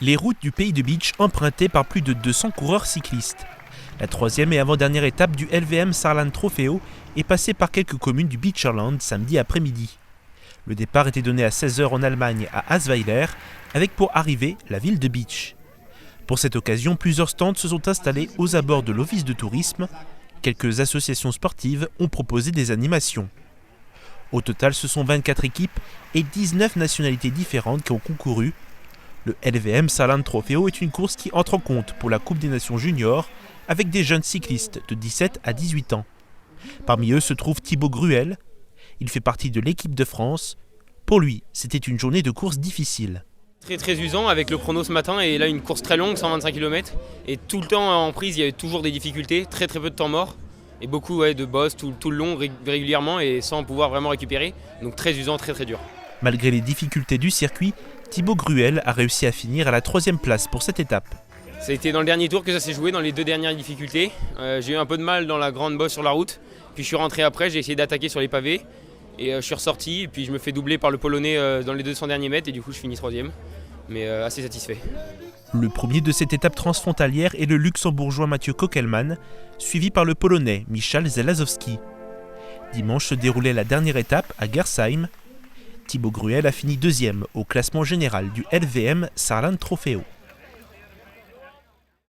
les routes du pays de Beach empruntées par plus de 200 coureurs cyclistes. La troisième et avant-dernière étape du LVM Saarland Trofeo est passée par quelques communes du Beacherland samedi après-midi. Le départ était donné à 16 h en Allemagne à Asweiler, avec pour arrivée la ville de Beach. Pour cette occasion, plusieurs stands se sont installés aux abords de l'office de tourisme. Quelques associations sportives ont proposé des animations. Au total, ce sont 24 équipes et 19 nationalités différentes qui ont concouru. Le LVM Saarland Trofeo est une course qui entre en compte pour la Coupe des Nations Juniors avec des jeunes cyclistes de 17 à 18 ans. Parmi eux se trouve Thibaut Gruel. Il fait partie de l'équipe de France. Pour lui, c'était une journée de course difficile. Très usant avec le chrono ce matin et là une course très longue, 125 km. Et tout le temps en prise, il y avait toujours des difficultés, très peu de temps mort. Et beaucoup de bosses tout le long régulièrement et sans pouvoir vraiment récupérer. Donc très usant, très dur. Malgré les difficultés du circuit, Thibaut Gruel a réussi à finir à la 3e place pour cette étape. Ça a été dans le dernier tour que ça s'est joué, dans les 2 dernières difficultés. J'ai eu un peu de mal dans la grande bosse sur la route. Puis je suis rentré après, j'ai essayé d'attaquer sur les pavés. Et je suis ressorti et puis je me fais doubler par le Polonais dans les 200 derniers mètres et du coup je finis 3e. Mais assez satisfait. Le premier de cette étape transfrontalière est le luxembourgeois Mathieu Kokelman, suivi par le polonais Michal Zelazowski. Dimanche se déroulait la dernière étape à Gersheim. Thibaut Gruel a fini 2e au classement général du LVM Saarland Trofeo.